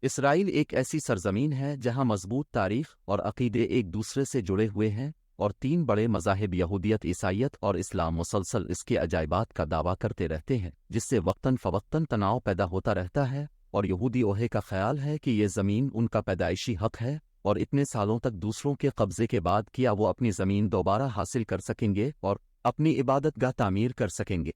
اسرائیل ایک ایسی سرزمین ہے جہاں مضبوط تاریخ اور عقیدے ایک دوسرے سے جڑے ہوئے ہیں، اور تین بڑے مذاہب یہودیت، عیسائیت اور اسلام مسلسل اس کے عجائبات کا دعویٰ کرتے رہتے ہیں، جس سے وقتاً فوقتاً تناؤ پیدا ہوتا رہتا ہے، اور یہودی اوہے کا خیال ہے کہ یہ زمین ان کا پیدائشی حق ہے، اور اتنے سالوں تک دوسروں کے قبضے کے بعد کیا وہ اپنی زمین دوبارہ حاصل کر سکیں گے اور اپنی عبادت گاہ تعمیر کر سکیں گے۔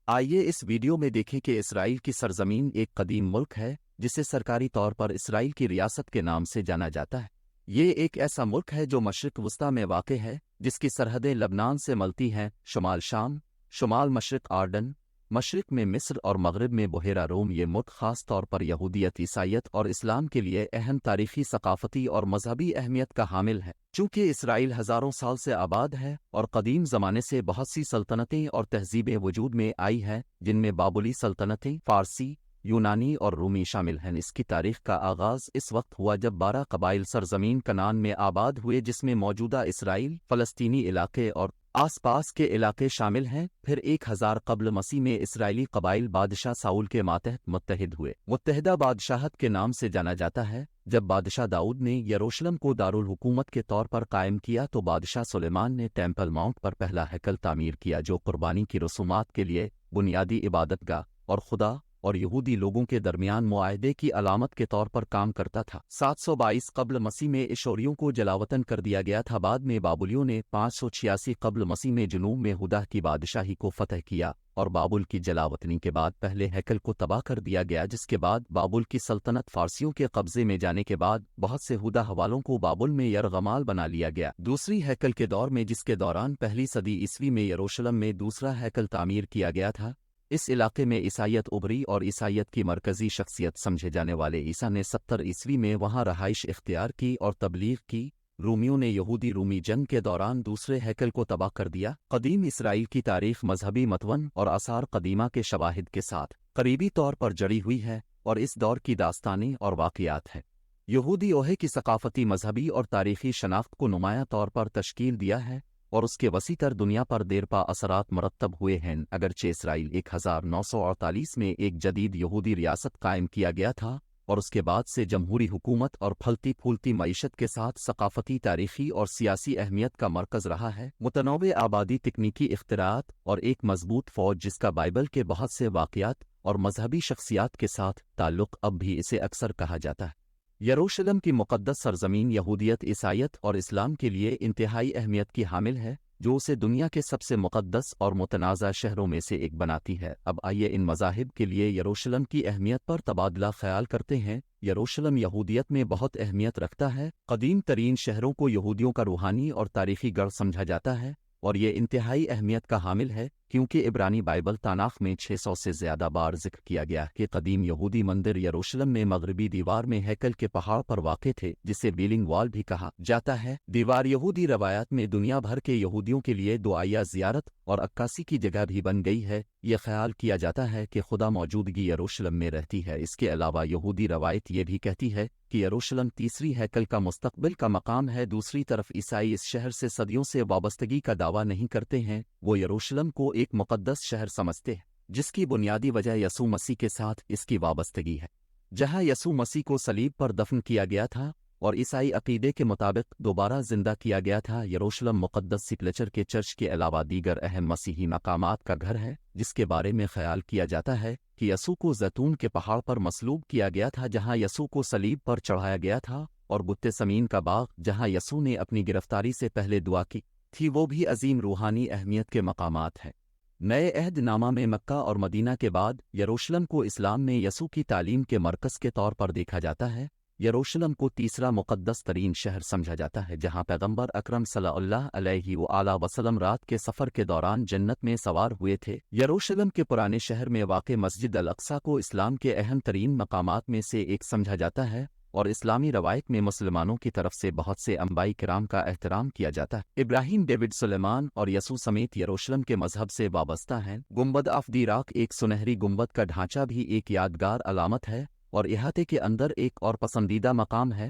آئیے اس ویڈیو میں دیکھیں کہ اسرائیل کی سرزمین ایک قدیم ملک ہے جسے سرکاری طور پر اسرائیل کی ریاست کے نام سے جانا جاتا ہے۔ یہ ایک ایسا ملک ہے جو مشرق وسطیٰ میں واقع ہے، جس کی سرحدیں لبنان سے ملتی ہیں، شمال شام، شمال مشرق اردن، مشرق میں مصر اور مغرب میں بحیرہ روم۔ یہ ملک خاص طور پر یہودیت، عیسائیت اور اسلام کے لیے اہم تاریخی، ثقافتی اور مذہبی اہمیت کا حامل ہے۔ چونکہ اسرائیل ہزاروں سال سے آباد ہے اور قدیم زمانے سے بہت سی سلطنتیں اور تہذیبیں وجود میں آئی ہیں، جن میں بابلی سلطنتیں، فارسی، یونانی اور رومی شامل ہیں۔ اس کی تاریخ کا آغاز اس وقت ہوا جب 12 قبائل سرزمین کنعان میں آباد ہوئے، جس میں موجودہ اسرائیل، فلسطینی علاقے اور آس پاس کے علاقے شامل ہیں۔ پھر 1000 قبل مسیح میں اسرائیلی قبائل بادشاہ ساؤل کے ماتحت متحد ہوئے۔ متحدہ بادشاہت کے نام سے جانا جاتا ہے۔ جب بادشاہ داؤد نے یروشلم کو دارالحکومت کے طور پر قائم کیا تو بادشاہ سلیمان نے ٹیمپل ماؤنٹ پر پہلا ہیکل تعمیر کیا، جو قربانی کی رسومات کے لیے بنیادی عبادت گاہ اور خدا اور یہودی لوگوں کے درمیان معاہدے کی علامت کے طور پر کام کرتا تھا۔ 722 قبل مسیح میں ایشوریوں کو جلاوطن کر دیا گیا تھا۔ بعد میں بابلیوں نے 586 قبل مسیح میں جنوب میں ہدہ کی بادشاہی کو فتح کیا، اور بابل کی جلاوطنی کے بعد پہلے ہیکل کو تباہ کر دیا گیا، جس کے بعد بابل کی سلطنت فارسیوں کے قبضے میں جانے کے بعد بہت سے ہدہ حوالوں کو بابل میں یرغمال بنا لیا گیا۔ دوسری ہیکل کے دور میں، جس کے دوران پہلی صدی عیسوی میں یروشلم میں دوسرا ہیکل تعمیر کیا گیا تھا، اس علاقے میں عیسائیت ابھری اور عیسائیت کی مرکزی شخصیت سمجھے جانے والے عیسیٰ نے 70 عیسوی میں وہاں رہائش اختیار کی اور تبلیغ کی۔ رومیوں نے یہودی رومی جنگ کے دوران دوسرے ہیکل کو تباہ کر دیا۔ قدیم اسرائیل کی تاریخ مذہبی متون اور آثار قدیمہ کے شواہد کے ساتھ قریبی طور پر جڑی ہوئی ہے، اور اس دور کی داستانیں اور واقعات ہیں یہودی اوہے کی ثقافتی، مذہبی اور تاریخی شناخت کو نمایاں طور پر تشکیل دیا ہے، اور اس کے وسیع تر دنیا پر دیرپا اثرات مرتب ہوئے ہیں۔ اگرچہ اسرائیل 1948 میں ایک جدید یہودی ریاست قائم کیا گیا تھا، اور اس کے بعد سے جمہوری حکومت اور پھلتی پھولتی معیشت کے ساتھ ثقافتی، تاریخی اور سیاسی اہمیت کا مرکز رہا ہے۔ متنوع آبادی، تکنیکی اختراعات اور ایک مضبوط فوج جس کا بائبل کے بہت سے واقعات اور مذہبی شخصیات کے ساتھ تعلق، اب بھی اسے اکثر کہا جاتا ہے یروشلم کی مقدس سرزمین۔ یہودیت، عیسائیت اور اسلام کے لیے انتہائی اہمیت کی حامل ہے، جو اسے دنیا کے سب سے مقدس اور متنازع شہروں میں سے ایک بناتی ہے۔ اب آئیے ان مذاہب کے لیے یروشلم کی اہمیت پر تبادلہ خیال کرتے ہیں۔ یروشلم یہودیت میں بہت اہمیت رکھتا ہے۔ قدیم ترین شہروں کو یہودیوں کا روحانی اور تاریخی گڑھ سمجھا جاتا ہے، اور یہ انتہائی اہمیت کا حامل ہے کیونکہ عبرانی بائبل تاناخ میں 600 سے زیادہ بار ذکر کیا گیا کہ قدیم یہودی مندر یروشلم میں مغربی دیوار میں ہیکل کے پہاڑ پر واقع تھے، جسے ویلنگ وال بھی کہا جاتا ہے۔ دیوار یہودی روایات میں دنیا بھر کے یہودیوں کے لیے دعائیہ زیارت اور عکاسی کی جگہ بھی بن گئی ہے۔ یہ خیال کیا جاتا ہے کہ خدا موجودگی یروشلم میں رہتی ہے۔ اس کے علاوہ یہودی روایت یہ بھی کہتی ہے کہ یروشلم تیسری ہیکل کا مستقبل کا مقام ہے۔ دوسری طرف عیسائی اس شہر سے صدیوں سے وابستگی کا دعویٰ نہیں کرتے ہیں، وہ یروشلم کو ایک مقدس شہر سمجھتے ہیں، جس کی بنیادی وجہ یسوع مسیح کے ساتھ اس کی وابستگی ہے، جہاں یسوع مسیح کو صلیب پر دفن کیا گیا تھا اور عیسائی عقیدے کے مطابق دوبارہ زندہ کیا گیا تھا۔ یروشلم مقدس سپلچر کے چرچ کے علاوہ دیگر اہم مسیحی مقامات کا گھر ہے، جس کے بارے میں خیال کیا جاتا ہے کہ یسوع کو زیتون کے پہاڑ پر مصلوب کیا گیا تھا، جہاں یسوع کو صلیب پر چڑھایا گیا تھا، اور گت سمین کا باغ جہاں یسوع نے اپنی گرفتاری سے پہلے دعا کی تھی، وہ بھی عظیم روحانی اہمیت کے مقامات ہیں۔ نئے عہد نامہ میں مکہ اور مدینہ کے بعد یروشلم کو اسلام میں یسوع کی تعلیم کے مرکز کے طور پر دیکھا جاتا ہے۔ یروشلم کو تیسرا مقدس ترین شہر سمجھا جاتا ہے، جہاں پیغمبر اکرم صلی اللہ علیہ وآلہ وسلم رات کے سفر کے دوران جنت میں سوار ہوئے تھے۔ یروشلم کے پرانے شہر میں واقع مسجد الاقصی کو اسلام کے اہم ترین مقامات میں سے ایک سمجھا جاتا ہے، اور اسلامی روایت میں مسلمانوں کی طرف سے بہت سے انبیاء کرام کا احترام کیا جاتا ہے۔ ابراہیم، ڈیوڈ، سلیمان اور یسوع سمیت یروشلم کے مذہب سے وابستہ ہیں۔ گنبد آف دی راک، ایک سنہری گنبد کا ڈھانچہ بھی ایک یادگار علامت ہے اور احاطے کے اندر ایک اور پسندیدہ مقام ہے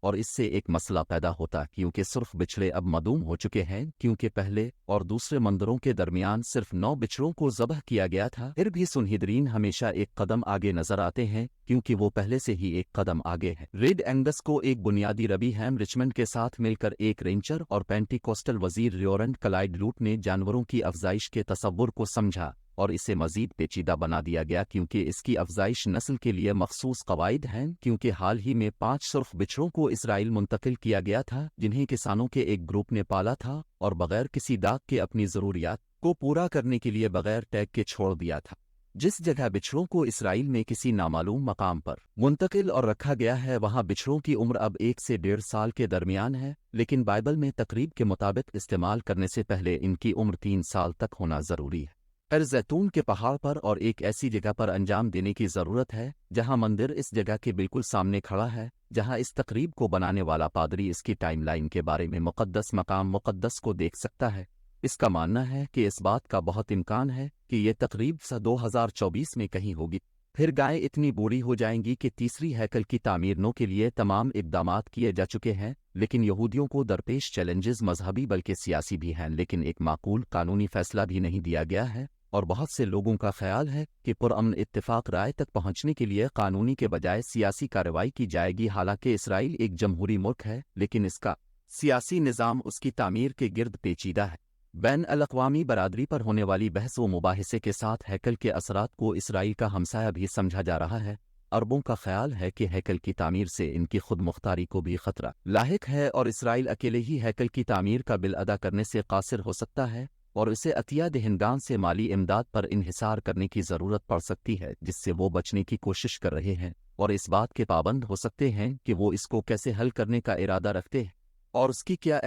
اور اس سے ایک مسئلہ پیدا ہوتا کیونکہ صرف بچڑے اب معدوم ہو چکے ہیں کیونکہ پہلے اور دوسرے مندروں کے درمیان صرف 9 بچڑوں کو ذبح کیا گیا تھا۔ پھر بھی سنہدرین ہمیشہ ایک قدم آگے نظر آتے ہیں کیونکہ وہ پہلے سے ہی ایک قدم آگے ہے۔ ریڈ اینگس کو ایک بنیادی ربی ہیم رچمنڈ کے ساتھ مل کر ایک رینچر اور پینٹیکوسٹل وزیر ریورنڈ کلائڈ لوٹ نے جانوروں کی افزائش کے تصور کو سمجھا اور اسے مزید پیچیدہ بنا دیا گیا کیونکہ اس کی افزائش نسل کے لیے مخصوص قواعد ہیں کیونکہ حال ہی میں 5 سرخ بچھڑوں کو اسرائیل منتقل کیا گیا تھا جنہیں کسانوں کے ایک گروپ نے پالا تھا اور بغیر کسی داغ کے اپنی ضروریات کو پورا کرنے کے لیے بغیر ٹیگ کے چھوڑ دیا تھا۔ جس جگہ بچھڑوں کو اسرائیل میں کسی نامعلوم مقام پر منتقل اور رکھا گیا ہے وہاں بچھڑوں کی عمر اب 1 سے 1.5 سال کے درمیان ہے، لیکن بائبل میں تقریب کے مطابق استعمال کرنے سے پہلے ان کی عمر 3 سال تک ہونا ضروری ہے۔ پھر زیتون کے پہاڑ پر اور ایک ایسی جگہ پر انجام دینے کی ضرورت ہے جہاں مندر اس جگہ کے بالکل سامنے کھڑا ہے جہاں اس تقریب کو بنانے والا پادری اس کی ٹائم لائن کے بارے میں مقدس مقام مقدس کو دیکھ سکتا ہے۔ اس کا ماننا ہے کہ اس بات کا بہت امکان ہے کہ یہ تقریب 2024 میں کہیں ہوگی۔ پھر گائے اتنی بوڑھی ہو جائیں گی کہ تیسری ہیکل کی تعمیر نو کے لیے تمام اقدامات کیے جا چکے ہیں، لیکن یہودیوں کو درپیش چیلنجز مذہبی بلکہ سیاسی بھی ہیں، لیکن ایک معقول قانونی فیصلہ بھی نہیں دیا گیا ہے اور بہت سے لوگوں کا خیال ہے کہ پرامن اتفاق رائے تک پہنچنے کے لیے قانونی کے بجائے سیاسی کارروائی کی جائے گی۔ حالانکہ اسرائیل ایک جمہوری ملک ہے لیکن اس کا سیاسی نظام اس کی تعمیر کے گرد پیچیدہ ہے۔ بین الاقوامی برادری پر ہونے والی بحث و مباحثے کے ساتھ ہیکل کے اثرات کو اسرائیل کا ہمسایہ بھی سمجھا جا رہا ہے۔ عربوں کا خیال ہے کہ ہیکل کی تعمیر سے ان کی خود مختاری کو بھی خطرہ لاحق ہے اور اسرائیل اکیلے ہی ہیکل کی تعمیر کا بل ادا کرنے سے قاصر ہو سکتا ہے اور اسے عطیہ دہندگان سے مالی امداد پر انحصار کرنے کی ضرورت پڑ سکتی ہے جس سے وہ بچنے کی کوشش کر رہے ہیں اور اس بات کے پابند ہو سکتے ہیں کہ وہ اس کو کیسے حل کرنے کا ارادہ رکھتے ہیں اور اس کی کیا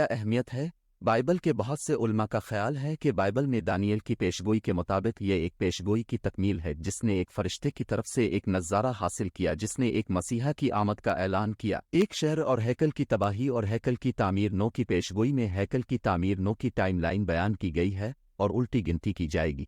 اہمیت ہے۔ بائبل کے بہت سے علماء کا خیال ہے کہ بائبل میں دانیل کی پیشگوئی کے مطابق یہ ایک پیشگوئی کی تکمیل ہے جس نے ایک فرشتے کی طرف سے ایک نظارہ حاصل کیا جس نے ایک مسیحا کی آمد کا اعلان کیا۔ ایک شہر اور ہیکل کی تباہی اور ہیکل کی تعمیر نو کی پیشگوئی میں ہیکل کی تعمیر نو کی ٹائم لائن بیان کی گئی ہے اور الٹی گنتی کی جائے گی۔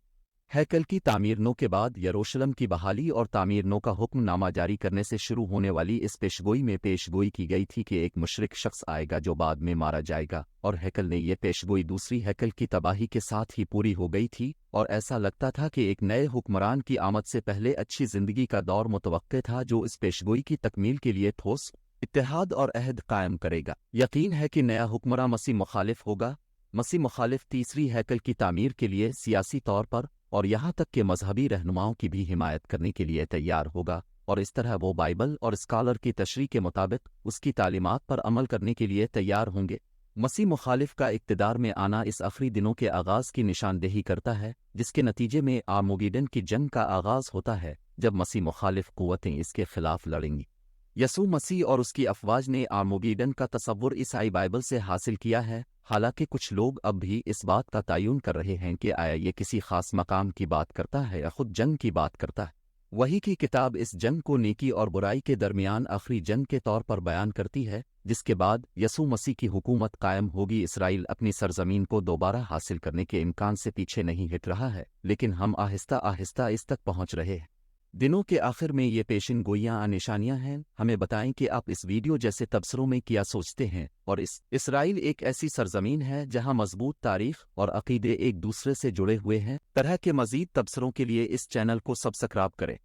ہیکل کی تعمیر نو کے بعد یروشلم کی بحالی اور تعمیر نو کا حکم نامہ جاری کرنے سے شروع ہونے والی اس پیشگوئی میں پیشگوئی کی گئی تھی کہ ایک مشرک شخص آئے گا جو بعد میں مارا جائے گا، اور ہیکل نے یہ پیشگوئی دوسری ہیکل کی تباہی کے ساتھ ہی پوری ہو گئی تھی اور ایسا لگتا تھا کہ ایک نئے حکمران کی آمد سے پہلے اچھی زندگی کا دور متوقع تھا جو اس پیشگوئی کی تکمیل کے لیے ٹھوس اتحاد اور عہد قائم کرے گا۔ یقین ہے کہ نیا حکمراں مسیح مخالف ہوگا۔ مسیح مخالف تیسری ہیکل کی تعمیر کے لیے سیاسی طور پر اور یہاں تک کہ مذہبی رہنماؤں کی بھی حمایت کرنے کے لیے تیار ہوگا، اور اس طرح وہ بائبل اور اسکالر کی تشریح کے مطابق اس کی تعلیمات پر عمل کرنے کے لیے تیار ہوں گے۔ مسیح مخالف کا اقتدار میں آنا اس آخری دنوں کے آغاز کی نشاندہی کرتا ہے جس کے نتیجے میں آرموگیڈن کی جنگ کا آغاز ہوتا ہے جب مسیح مخالف قوتیں اس کے خلاف لڑیں گی۔ یسوع مسیح اور اس کی افواج نے آرموگیڈن کا تصور عیسائی بائبل سے حاصل کیا ہے، حالانکہ کچھ لوگ اب بھی اس بات کا تعین کر رہے ہیں کہ آیا یہ کسی خاص مقام کی بات کرتا ہے یا خود جنگ کی بات کرتا ہے۔ وہی کی کتاب اس جنگ کو نیکی اور برائی کے درمیان آخری جنگ کے طور پر بیان کرتی ہے جس کے بعد یسوع مسیح کی حکومت قائم ہوگی۔ اسرائیل اپنی سرزمین کو دوبارہ حاصل کرنے کے امکان سے پیچھے نہیں ہٹ رہا ہے، لیکن ہم آہستہ آہستہ اس تک پہنچ رہے ہیں۔ دنوں کے آخر میں یہ پیشن گوئیاں نشانیاں ہیں۔ ہمیں بتائیں کہ آپ اس ویڈیو جیسے تبصروں میں کیا سوچتے ہیں، اور اسرائیل ایک ایسی سرزمین ہے جہاں مضبوط تاریخ اور عقیدے ایک دوسرے سے جڑے ہوئے ہیں۔ طرح کے مزید تبصروں کے لیے اس چینل کو سبسکرائب کریں۔